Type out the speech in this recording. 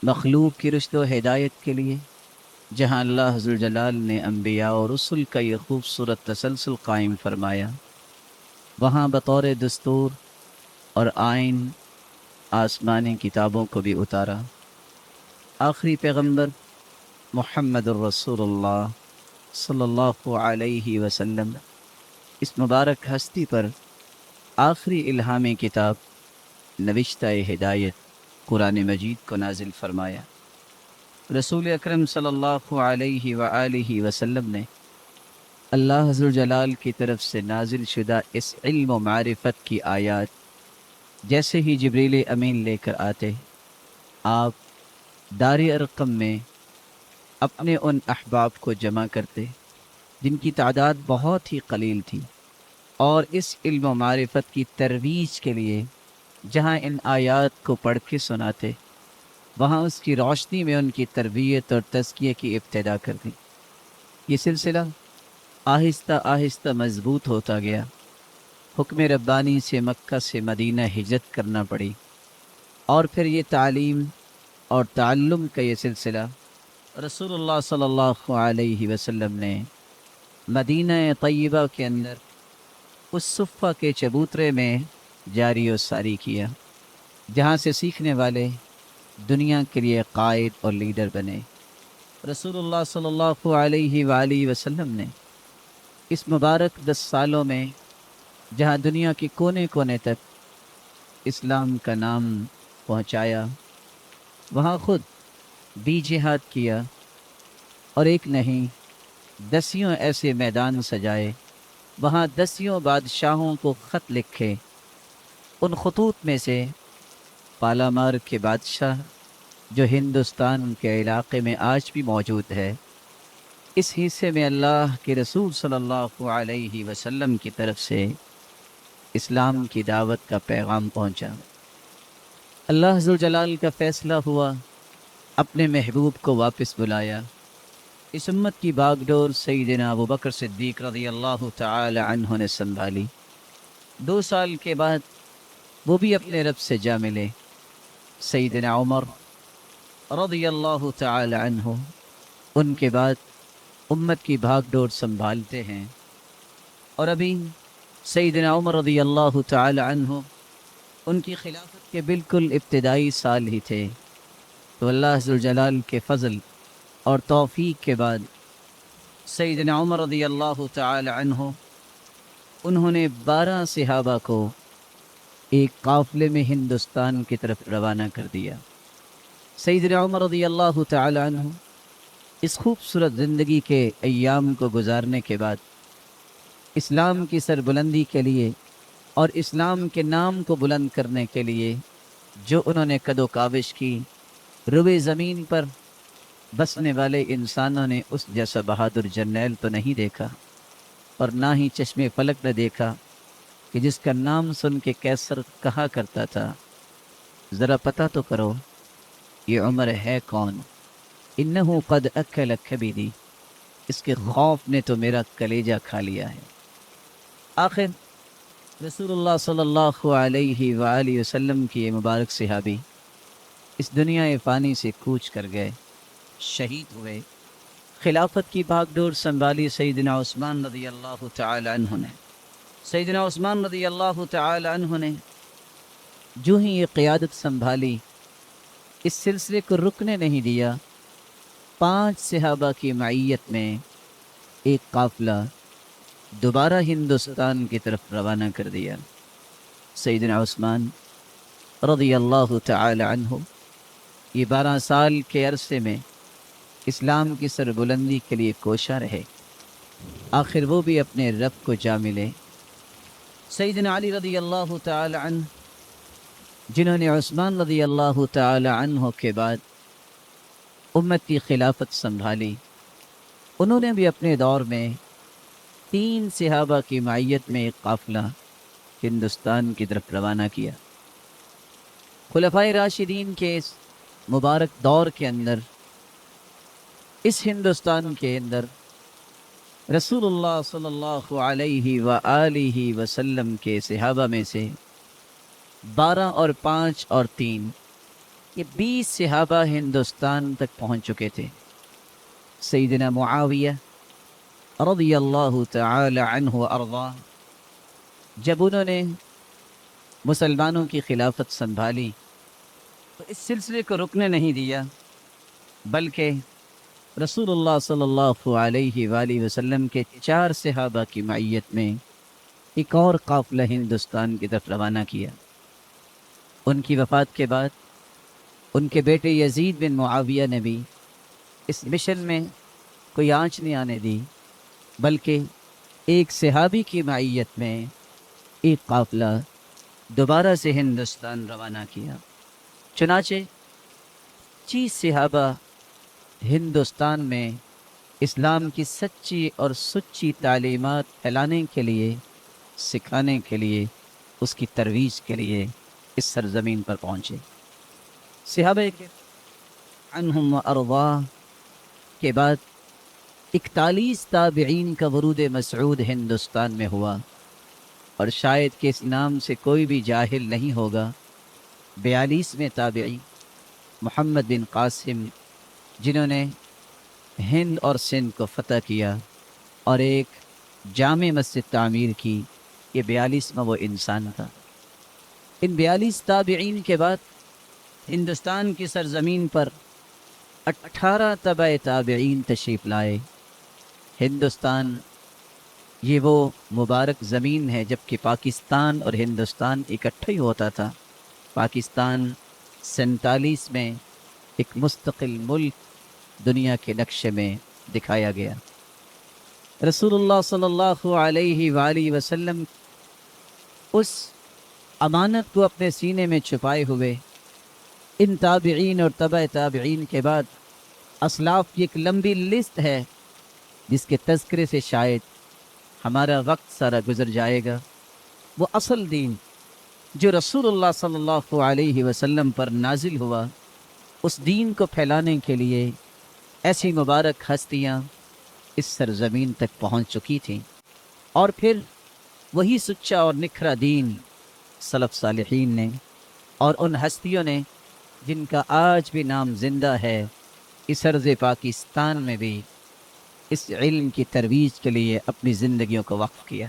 مخلوق کی رشد و ہدایت کے لیے جہاں اللہ ذو الجلال نے انبیاء اور رسل کا یہ خوبصورت تسلسل قائم فرمایا، وہاں بطور دستور اور آئین آسمانی کتابوں کو بھی اتارا۔ آخری پیغمبر محمد الرسول اللہ صلی اللہ علیہ وسلم اس مبارک ہستی پر آخری الہامی کتاب نوشتہ ہدایت قرآن مجید کو نازل فرمایا۔ رسول اکرم صلی اللہ علیہ وآلہ وسلم نے اللہ ذو الجلال کی طرف سے نازل شدہ اس علم و معرفت کی آیات جیسے ہی جبریل امین لے کر آتے، آپ دار ارقم میں اپنے ان احباب کو جمع کرتے جن کی تعداد بہت ہی قلیل تھی، اور اس علم و معرفت کی ترویج کے لیے جہاں ان آیات کو پڑھ کے سناتے، وہاں اس کی روشنی میں ان کی تربیت اور تزکیے کی ابتدا کر دی۔ یہ سلسلہ آہستہ آہستہ مضبوط ہوتا گیا۔ حکم ربانی سے مکہ سے مدینہ ہجرت کرنا پڑی، اور پھر یہ تعلیم اور تعلم کا یہ سلسلہ رسول اللہ صلی اللہ علیہ وسلم نے مدینہ طیبہ کے اندر اس صفہ کے چبوترے میں جاری و ساری کیا، جہاں سے سیکھنے والے دنیا کے لیے قائد اور لیڈر بنے۔ رسول اللہ صلی اللہ علیہ وآلہ وسلم نے اس مبارک 10 سالوں میں جہاں دنیا کے کونے کونے تک اسلام کا نام پہنچایا، وہاں خود بھی جہاد کیا، اور ایک نہیں 10 ایسے میدان سجائے، وہاں 10 بادشاہوں کو خط لکھے۔ ان خطوط میں سے پالامار کے بادشاہ جو ہندوستان کے علاقے میں آج بھی موجود ہے، اس حصے میں اللہ کے رسول صلی اللہ علیہ وسلم کی طرف سے اسلام کی دعوت کا پیغام پہنچا۔ اللہ ذو الجلال کا فیصلہ ہوا، اپنے محبوب کو واپس بلایا۔ اس امت کی باغ ڈور سیدنا ابو بکر صدیق رضی اللہ تعالی عنہ نے سنبھالی۔ 2 سال کے بعد وہ بھی اپنے رب سے جا ملے۔ سیدنا عمر رضی اللہ تعالی عنہ ان کے بعد امت کی بھاگ ڈور سنبھالتے ہیں، اور ابھی سیدنا عمر رضی اللہ تعالی عنہ ان کی خلافت کے بالکل ابتدائی سال ہی تھے، تو اللہ ذو الجلال کے فضل اور توفیق کے بعد سیدنا عمر رضی اللہ تعالی عنہ انہوں نے 12 صحابہ کو ایک قافلے میں ہندوستان کی طرف روانہ کر دیا۔ سیدنا عمر رضی اللہ تعالی عنہ اس خوبصورت زندگی کے ایام کو گزارنے کے بعد اسلام کی سربلندی کے لیے اور اسلام کے نام کو بلند کرنے کے لیے جو انہوں نے قد و کاوش کی، روئے زمین پر بسنے والے انسانوں نے اس جیسا بہادر جرنیل تو نہیں دیکھا، اور نہ ہی چشم فلک نے دیکھا کہ جس کا نام سن کے کیسر کہا کرتا تھا، ذرا پتہ تو کرو یہ عمر ہے کون، انہو قد اکل کبدی، اس کے خوف نے تو میرا کلیجہ کھا لیا ہے۔ آخر رسول اللہ صلی اللہ علیہ وآلہ وسلم کی یہ مبارک صحابی اس دنیا فانی سے کوچ کر گئے، شہید ہوئے۔ خلافت کی بھاگ ڈور سنبھالی سیدنا عثمان رضی اللہ تعالی عنہ نے۔ سیدنا عثمان رضی اللہ تعالی عنہ نے جو ہی یہ قیادت سنبھالی، اس سلسلے کو رکنے نہیں دیا۔ 5 صحابہ کی معیت میں ایک قافلہ دوبارہ ہندوستان کی طرف روانہ کر دیا۔ سیدنا عثمان رضی اللہ تعالی عنہ یہ 12 سال کے عرصے میں اسلام کی سربلندی کے لیے کوشاں رہے، آخر وہ بھی اپنے رب کو جا ملے۔ سیدنا علی رضی اللہ تعالی عنہ جنہوں نے عثمان رضی اللہ تعالی عنہ کے بعد امت کی خلافت سنبھالی، انہوں نے بھی اپنے دور میں 3 صحابہ کی معیت میں ایک قافلہ ہندوستان کی طرف روانہ کیا۔ خلفائے راشدین کے اس مبارک دور کے اندر، اس ہندوستان کے اندر رسول اللہ صلی اللہ علیہ وآلہ وسلم کے صحابہ میں سے 12 اور 5 اور 3 کہ 20 صحابہ ہندوستان تک پہنچ چکے تھے۔ سیدنا معاویہ رضی اللہ تعالی عنہ وارضاہ، جب انہوں نے مسلمانوں کی خلافت سنبھالی تو اس سلسلے کو رکنے نہیں دیا، بلکہ رسول اللہ صلی اللہ علیہ وآلہ وسلم کے 4 صحابہ کی معیت میں ایک اور قافلہ ہندوستان کی طرف روانہ کیا۔ ان کی وفات کے بعد ان کے بیٹے یزید بن معاویہ نے بھی اس مشن میں کوئی آنچ نہیں آنے دی، بلکہ ایک صحابی کی معیت میں ایک قافلہ دوبارہ سے ہندوستان روانہ کیا۔ چنانچہ 25 صحابہ ہندوستان میں اسلام کی سچی اور سچی تعلیمات پھیلانے کے لیے، سکھانے کے لیے، اس کی ترویج کے لیے اس سرزمین پر پہنچے۔ صحابہ عنہم و ارضاہ کے بعد 41 تابعین کا ورود مسعود ہندوستان میں ہوا، اور شاید کہ اس نام سے کوئی بھی جاہل نہیں ہوگا۔ 42ویں تابعی محمد بن قاسم، جنہوں نے ہند اور سندھ کو فتح کیا اور ایک جامع مسجد تعمیر کی، یہ 42واں وہ انسان تھا۔ ان 42 تابعین کے بعد ہندوستان کی سرزمین پر 18 تبع تابعین تشریف لائے۔ ہندوستان یہ وہ مبارک زمین ہے جب کہ پاکستان اور ہندوستان اکٹھا ہی ہوتا تھا۔ پاکستان 47 میں ایک مستقل ملک دنیا کے نقشے میں دکھایا گیا۔ رسول اللہ صلی اللہ علیہ وآلہ وسلم اس امانت کو اپنے سینے میں چھپائے ہوئے ان تابعین اور تبع تابعین کے بعد اسلاف کی ایک لمبی لسٹ ہے جس کے تذکرے سے شاید ہمارا وقت سارا گزر جائے گا۔ وہ اصل دین جو رسول اللہ صلی اللہ علیہ وسلم پر نازل ہوا، اس دین کو پھیلانے کے لیے ایسی مبارک ہستیاں اس سرزمین تک پہنچ چکی تھیں، اور پھر وہی سچا اور نکھرا دین سلف صالحین نے اور ان ہستیوں نے جن کا آج بھی نام زندہ ہے اس ارض پاکستان میں بھی اس علم کی ترویج کے لیے اپنی زندگیوں کو وقف کیا۔